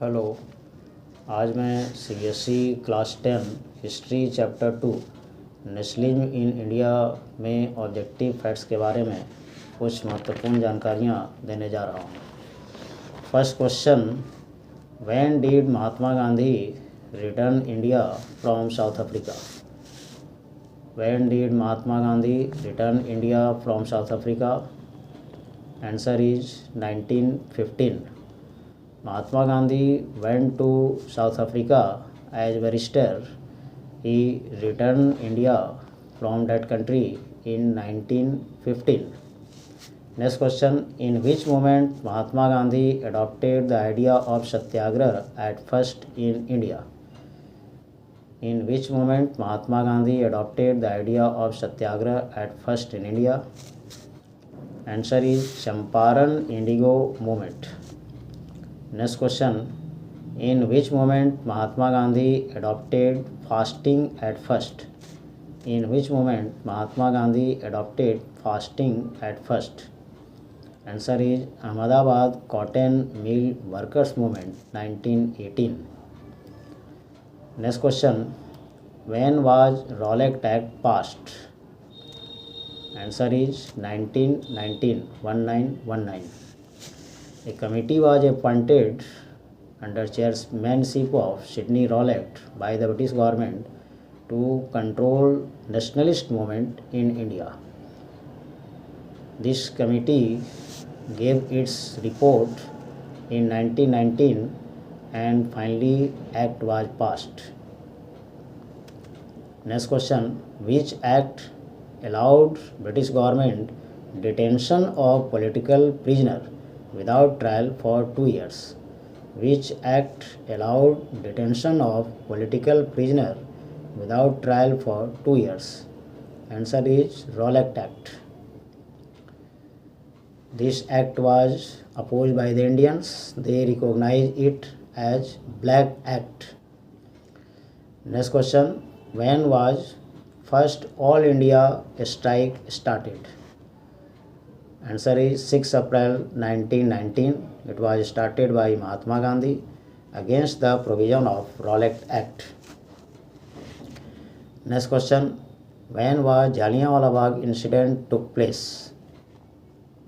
Hello. आज मैं CBSE class 10 history chapter 2 nationalism in India में ऑब्जेक्टिव फैक्ट्स के बारे में कुछ महत्वपूर्ण जानकारियाँ देने जा रहा हूँ। First question, when did Mahatma Gandhi return India from south Africa? When did Mahatma Gandhi return India from south Africa? Answer is 1915. Mahatma Gandhi went to South Africa as barrister. He returned India from that country in 1915. Next question, in which moment Mahatma Gandhi adopted the idea of Satyagraha at first in India? In which moment Mahatma Gandhi adopted the idea of Satyagraha at first in India? Answer is Champaran Indigo movement. Next question, in which moment Mahatma Gandhi adopted fasting at first? In which moment Mahatma Gandhi adopted fasting at first? Answer is Ahmedabad Cotton Mill Workers Movement 1918. Next question, when was Rowlatt Act passed? Answer is 1919. A committee was appointed under chairmanship of Sidney Rowlatt by the British government to control nationalist movement in India. This committee gave its report in 1919 and finally act was passed. Next question, which act allowed British government detention of political prisoner without trial for 2 years? Which act allowed detention of political prisoner without trial for 2 years? Answer is Rowlatt Act. This act was opposed by the Indians. They recognized it as Black Act. Next question, when was first All India strike started? Answer is 6 April 1919. It was started by Mahatma Gandhi against the provision of Rowlatt Act. Next question, when was Jallianwala Bagh incident took place?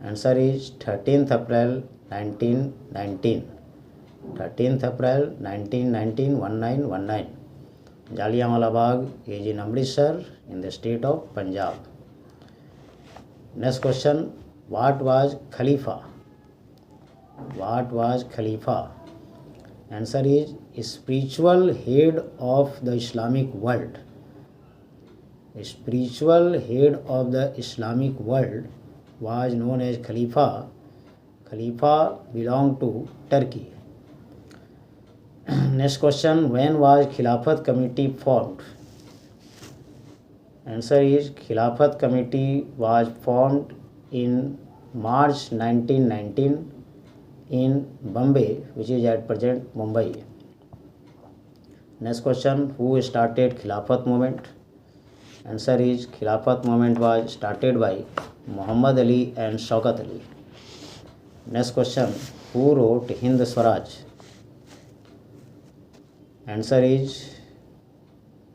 Answer is 13th April 1919. 13th April 1919, 1919. Jallianwala Bagh is in Amritsar in the state of Punjab. Next question, what was Khalifa? What was Khalifa? Answer is spiritual head of the Islamic world. Spiritual head of the Islamic world was known as Khalifa. Khalifa belonged to Turkey. Next question, when was Khilafat Committee formed? Answer is Khilafat Committee was formed in March 1919 in Bombay, which is at present Mumbai. Next question, who started Khilafat movement? Answer is Khilafat movement was started by Muhammad Ali and Shaukat Ali. Next question, who wrote Hind Swaraj? Answer is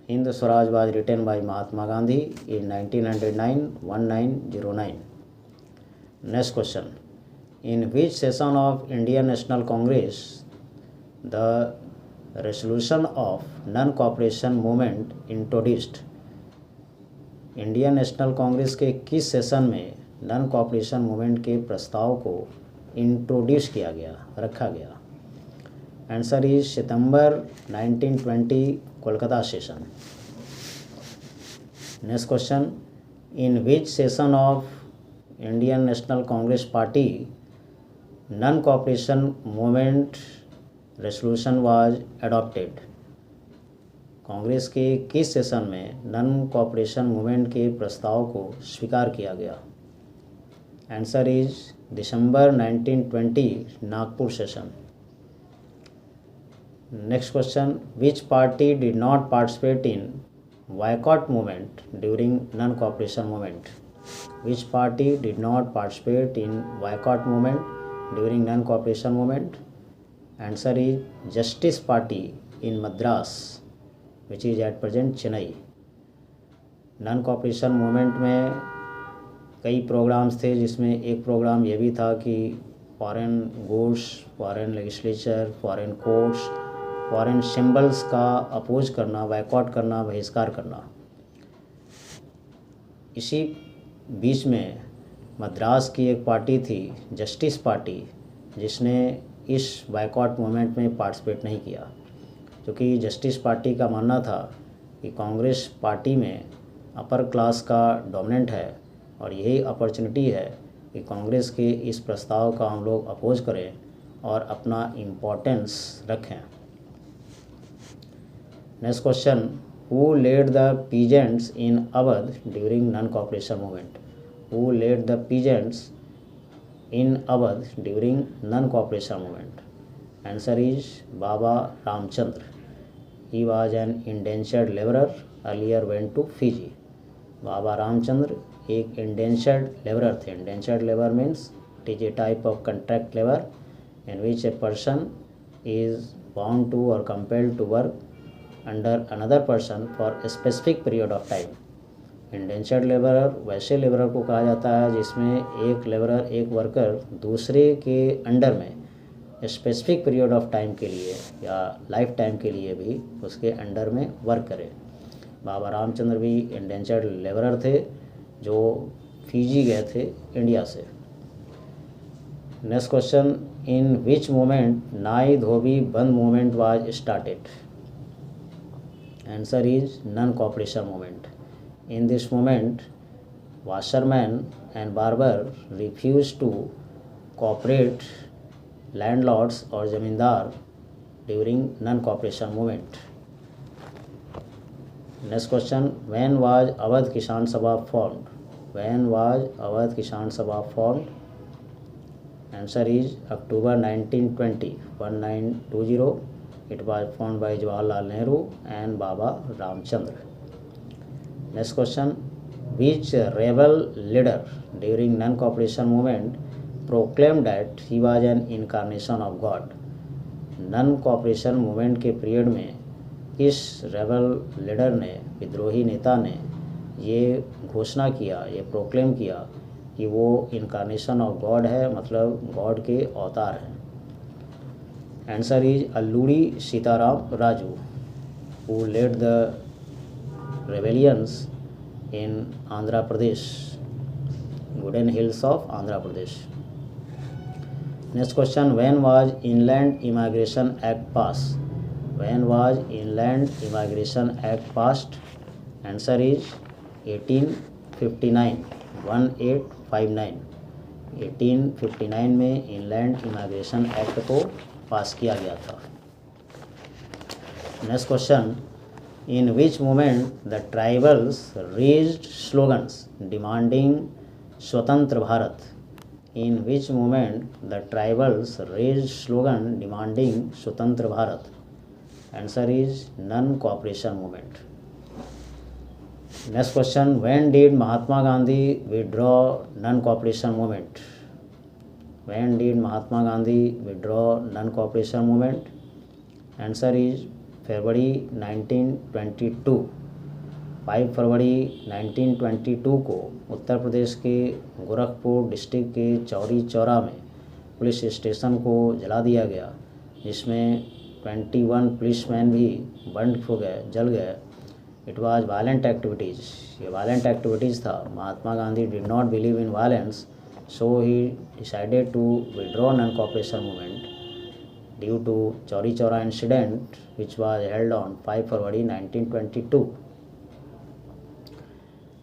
Hind Swaraj was written by Mahatma Gandhi in 1909, 1909. Next question, in which session of Indian National Congress the resolution of non-cooperation movement introduced? Indian national Congress के किस session में non cooperation movement के प्रस्ताव को introduce किया गया, रखा गया? Answer is September 1920 Kolkata session. Next question, in which session of Indian national Congress party non cooperation movement resolution was adopted? Congress के किस सेशन में नॉन कॉपरेशन मूवमेंट के प्रस्ताव को स्वीकार किया गया? Answer is December 1920 Nagpur session. Next question, which party did not participate in boycott movement during non cooperation movement? Which party did not participate in boycott movement during non cooperation movement? Answer is justice party in Madras which is at present Chennai. Non cooperation movement में कई programmes थे, जिसमें एक programme ये भी था कि foreign goods, foreign legislature, foreign courts, foreign symbols का अपोज करना, बायकॉट करना, बहिष्कार करना। इसी बीच में मद्रास की एक पार्टी थी जस्टिस पार्टी, जिसने इस बायकॉट मूवमेंट में पार्टिसिपेट नहीं किया, क्योंकि जस्टिस पार्टी का मानना था कि कांग्रेस पार्टी में अपर क्लास का डोमिनेंट है और यही अपॉर्चुनिटी है कि कांग्रेस के इस प्रस्ताव का हम लोग अपोज करें और अपना इम्पोर्टेंस रखें। Next question, who led the peasants in Awadh during non cooperation movement? Who led the peasants in Awadh during non-cooperation movement? Answer is Baba Ramchandra. He was an indentured laborer, earlier went to Fiji. Baba Ramchandra एक indentured labourer थे। Indentured labour means it is a type of contract labour in which a person is bound to और compelled to work under another person for a specific period of time. Indentured labourer वैसे labourer को कहा जाता है जिसमें एक labourer, एक worker दूसरे के अंडर में स्पेसिफिक पीरियड ऑफ टाइम के लिए या लाइफ टाइम के लिए भी उसके अंडर में वर्क करे। बाबा रामचंद्र भी इंडेंचर्ड लेबरर थे जो फीजी गए थे इंडिया से। नेक्स्ट क्वेश्चन, इन विच मूवमेंट नाई धोबी बंद movement was started? Answer is non cooperation movement. In this moment, washerman and barber refused to cooperate landlords or zamindar during non-cooperation movement. Next question, when was Awadh Kisan Sabha formed? When was Awadh Kisan Sabha formed? Answer is October 1920, 1920. It was formed by Jawaharlal Nehru and Baba Ramchandra. Next question, which rebel leader during non-cooperation movement proclaimed that he was an incarnation of God? non-cooperation movement के period में किस rebel leader ने, विद्रोही नेता ने ये घोषणा किया, ये प्रोक्लेम किया कि वो इनकारनेशन ऑफ गॉड है, मतलब गॉड के अवतार हैं? Answer is Alluri Sitarama Raju, who led the rebellions in Andhra Pradesh, Wooden Hills of Andhra Pradesh. Next question, when was Inland Immigration Act passed? When was Inland Immigration Act passed? Answer is 1859, 1859। 1859 में inland immigration act को पास किया गया था। Next question, in which movement the tribals raised slogans demanding Swatantra Bharat? In which movement the tribals raised slogan demanding Swatantra Bharat? Answer is non-cooperation movement. Next question, when did Mahatma Gandhi withdraw non-cooperation movement? When did Mahatma Gandhi withdraw non-cooperation movement? Answer is फरवरी 1922। 5 फरवरी 1922 को उत्तर प्रदेश के Gorakhpur district के चौरी चौरा में police station को जला दिया गया, जिसमें 21 policeman भी बर्न हो गए, जल गए। इट वाज वायलेंट एक्टिविटीज़, ये वायलेंट एक्टिविटीज़ था। Mahatma Gandhi did not believe in violence, so he decided to withdraw non cooperation movement due to Chauri Chaura incident which was held on 5 February 1922.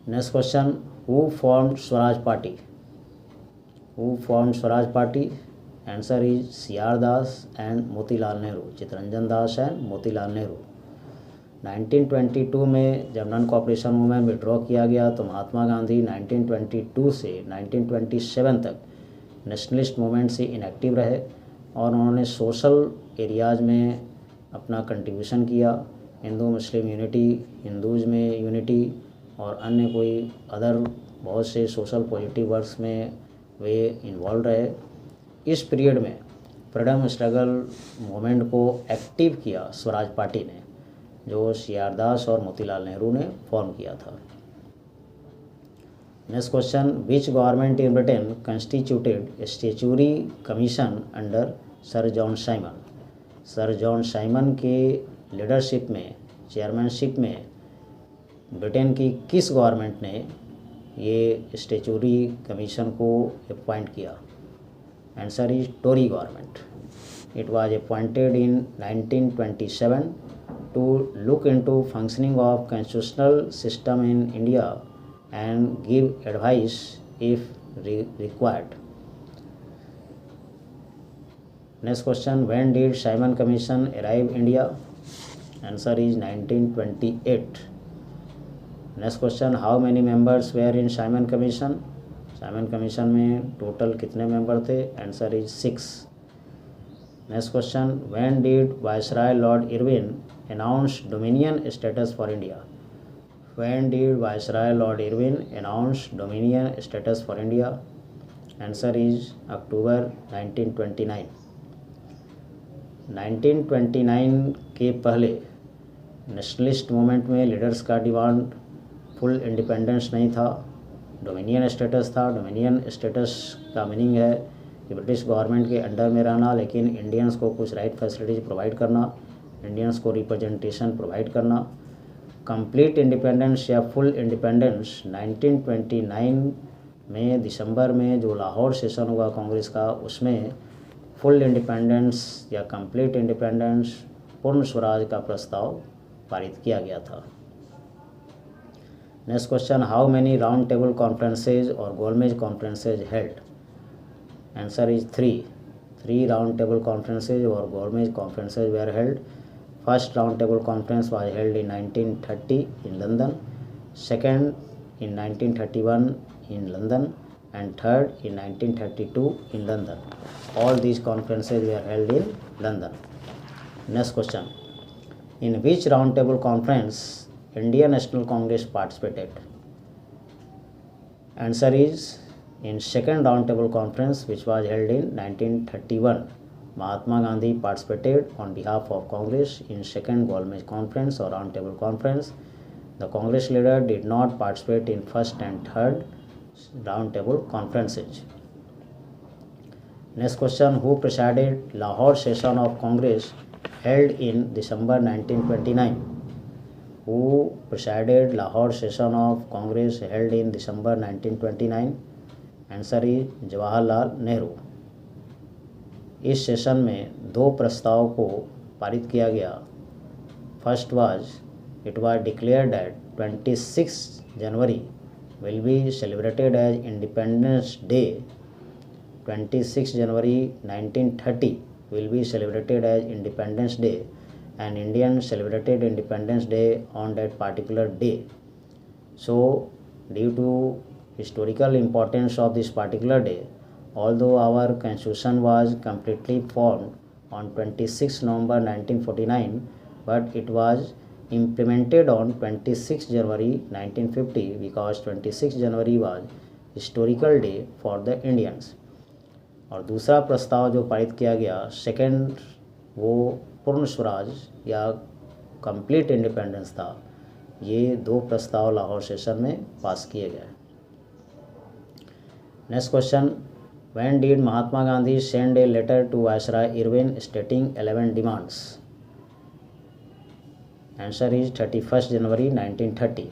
Next question, who formed Swaraj Party? Who formed Swaraj Party? Answer is C.R. Das and Motilal Nehru, Chittaranjan Das and Motilal Nehru। 1922 में जब non cooperation movement withdraw किया गया तो महात्मा गांधी 1922 से 1927 तक nationalist movement से inactive रहे और उन्होंने सोशल एरियाज़ में अपना कंट्रीब्यूशन किया। हिंदू मुस्लिम यूनिटी, हिंदूज़ में यूनिटी और अन्य कोई अदर बहुत से सोशल पॉजिटिव वर्क्स में वे इन्वॉल्व रहे। इस पीरियड में फ्रीडम स्ट्रगल मूवमेंट को एक्टिव किया स्वराज पार्टी ने, जो सी.आर. दास और मोतीलाल नेहरू ने फॉर्म किया था। Next question, which government in Britain constituted statutory commission under sir John Simon. Sir John Simon के लीडरशिप में, चेयरमैनशिप में ब्रिटेन की किस गवर्नमेंट ने ये स्टैट्यूटरी कमीशन को अपॉइंट किया। Answer is Tory government. It was appointed in 1927 to look into functioning of constitutional system in India and give advice if required. Next question, when did Simon Commission arrive India? Answer is 1928. Next question, how many members were in Simon Commission? Simon Commission में total कितने member थे? Answer is 6. Next question, when did Viceroy Lord Irwin announce Dominion status for India? When did Viceroy Lord Irwin announce Dominion status for India? Answer is October 1929. 1929 के पहले nationalist movement में leaders का demand full independence नहीं था, dominion status था। Dominion status का meaning है कि ब्रिटिश गवर्नमेंट के अंडर में रहना, लेकिन इंडियंस को कुछ राइट फैसिलिटीज़ प्रोवाइड करना, इंडियंस को रिप्रेजेंटेशन प्रोवाइड करना। कंप्लीट इंडिपेंडेंस या फुल इंडिपेंडेंस 1929 में दिसंबर में जो लाहौर सेशन हुआ कांग्रेस का, उसमें फुल इंडिपेंडेंस या कंप्लीट इंडिपेंडेंस, पूर्ण स्वराज का प्रस्ताव पारित किया गया था। Next question, how many round table conferences और गोलमेज conferences held. Answer is 3. 3 round table conferences और गोलमेज conferences were held. First round table conference was held in 1930 in London, second in 1931 in London, and third in 1932 in London. All these conferences were held in London. Next question, in which round table conference Indian National Congress participated? Answer is in second round table conference, which was held in 1931. Mahatma Gandhi participated on behalf of Congress in second Golmez conference or round table conference. The Congress leader did not participate in first and third round table conferences. Next question, who presided Lahore session of Congress held in December 1929? Who presided Lahore session of Congress held in December 1929? Answer is Jawaharlal Nehru. इस session में 2 प्रस्ताव को पारित किया गया। First it was declared that 26 January will be celebrated as Independence Day. 26 January 1930 will be celebrated as Independence Day, and Indians celebrated Independence Day on that particular day. So, due to historical importance of this particular day, although our constitution was completely formed on 26 November 1949, but it was implemented on 26 January 1950 because 26 January was historical day for the Indians. और दूसरा प्रस्ताव जो पारित किया गया second, वो पूर्ण स्वराज या कंप्लीट इंडिपेंडेंस था। ये 2 प्रस्ताव लाहौर सेशन में पास किए गए। Next question, when did Mahatma Gandhi send a letter to viceroy Irwin stating 11 demands? Answer is 31 जनवरी 1930।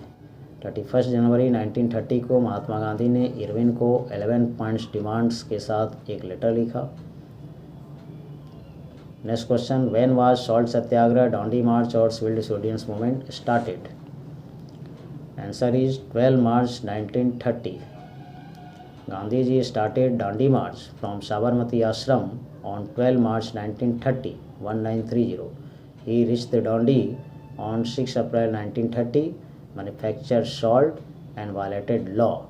31 जनवरी 1930 को महात्मा गांधी ने इरविन को 11 पॉइंट्स डिमांड्स के साथ एक लेटर लिखा। Next question, when was salt Satyagraha, Dandi march और civil disobedience movement started? Answer is 12 March 1930। Gandhi ji started Dandi march from Sabarmati Ashram on 12 March 1930, 1930. He reached the Dandi on 6 April 1930, manufactured salt and violated law.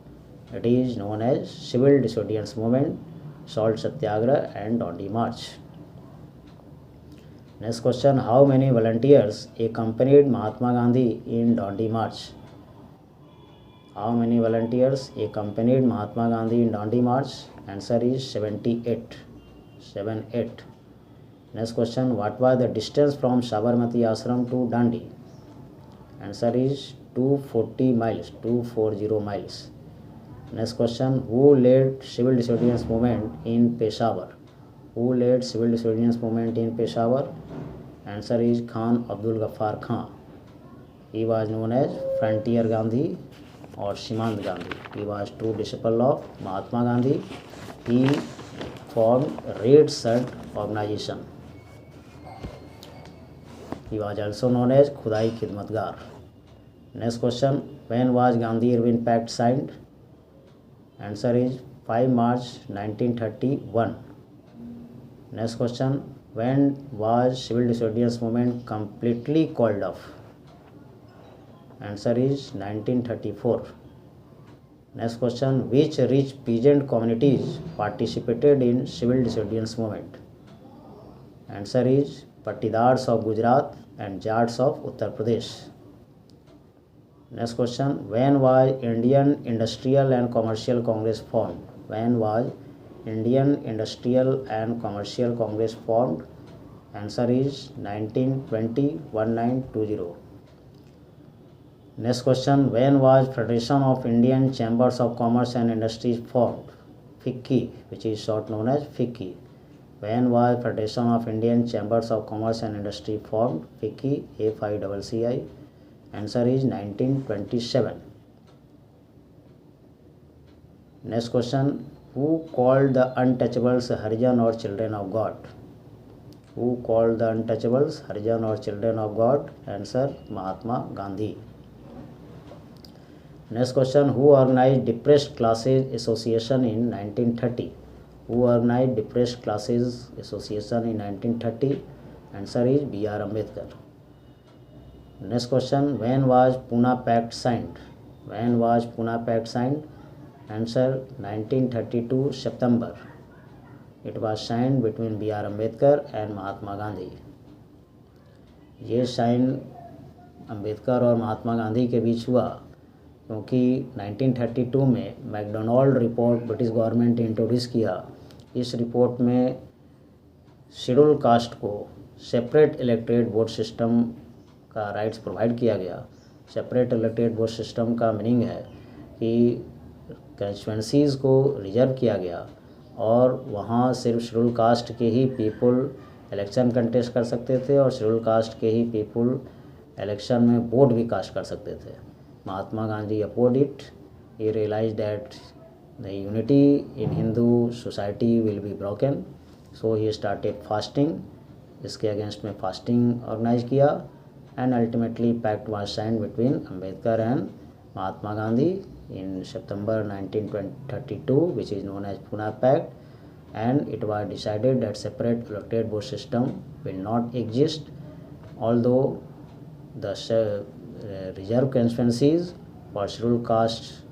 It is known as civil disobedience movement, salt satyagrah and Dandi march. Next question, how many volunteers accompanied Mahatma Gandhi in Dandi march? How many volunteers accompanied Mahatma Gandhi in Dandi march? Answer is 78. 78. Next question, what was the distance from Sabarmati Ashram to Dandi? Answer is 240 miles, 240 miles. Next question, who led civil disobedience movement in Peshawar? Who led civil disobedience movement in Peshawar? Answer is Khan Abdul Ghaffar Khan. He was known as Frontier Gandhi or Simant Gandhi. He was true disciple of Mahatma Gandhi. He formed Red Shirt organization. He was also known as Khudai Khidmatgar. Next question, when was Gandhi-Irwin Pact signed? Answer is 5 March 1931. Next question, when was civil disobedience movement completely called off? Answer is 1934. Next question, which rich peasant communities participated in civil disobedience movement? Answer is Patidars of Gujarat and Jats of Uttar Pradesh. Next question, when was Indian Industrial and Commercial Congress formed? When was Indian Industrial and Commercial Congress formed? Answer is 1920. Next question, when was Federation of Indian Chambers of Commerce and Industries formed? FICCI, which is short known as FICCI. When was Federation of Indian Chambers of Commerce and Industry formed? FICCI, FICCI. Answer is 1927. Next question, who called the untouchables Harijan or children of God? Who called the untouchables Harijan or children of God? Answer, Mahatma Gandhi. Next question, who organized Depressed Classes Association in 1930? Who organized Depressed Classes Association in 1930? Answer is B.R. Ambedkar. Next question, when was Pune Pact signed? When was Pune Pact signed? Answer, 1932 September. It was signed between B.R. Ambedkar and Mahatma Gandhi. ये sign Ambedkar और महात्मा गांधी के बीच हुआ क्योंकि 1932 में McDonald report British government ने introduce किया। इस report में शेड्यूल कास्ट को सेपरेट इलेक्टोरेट वोट सिस्टम का राइट्स प्रोवाइड किया गया। सेपरेट इलेक्टोरेट वोट सिस्टम का मीनिंग है कि कंस्टिट्यूएंसीज़ को रिजर्व किया गया और वहाँ सिर्फ शेड्यूल कास्ट के ही पीपल इलेक्शन कंटेस्ट कर सकते थे और शेड्यूल कास्ट के ही पीपल इलेक्शन में वोट भी कास्ट कर सकते थे। Mahatma Gandhi oppose it. He realise that the unity in Hindu society will be broken, so he started fasting. इसके अगेंस्ट में फास्टिंग ऑर्गेनाइज किया and ultimately pact was signed between Ambedkar and Mahatma Gandhi in September 1932, which is known as Pune Pact, and it was decided that separate electorate vote system will not exist, although the reserve constituencies for scheduled castes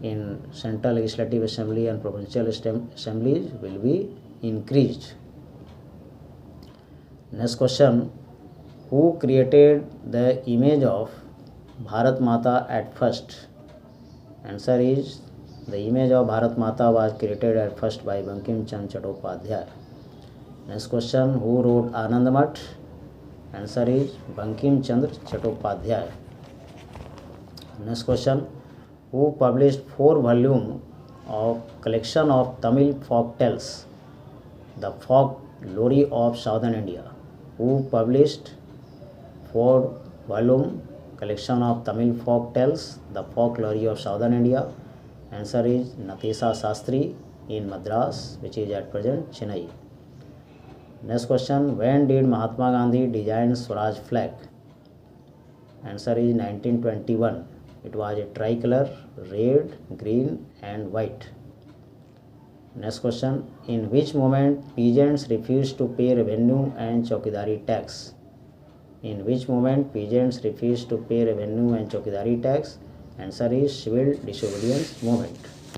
in Central Legislative Assembly and Provincial Assemblies will be increased. Next question, who created the image of Bharat Mata at first? Answer is, the image of Bharat Mata was created at first by Bankim Chand Chattopadhyay. Next question, who wrote Anand Math? Answer is Bankim Chandra Chattopadhyay. Next question, who published 4 volumes of collection of Tamil folk tales, the folk glory of Southern India? Who published 4-volume collection of Tamil folk tales, the folk glory of Southern India? Answer is Natesa Sastry in Madras, which is at present Chennai. Next question, when did Mahatma Gandhi design Swaraj flag? Answer is 1921. It was a tricolor, red, green and white. Next question, in which movement peasants refused to pay revenue and chowkidari tax? In which movement peasants refused to pay revenue and chowkidari tax? Answer is civil disobedience movement.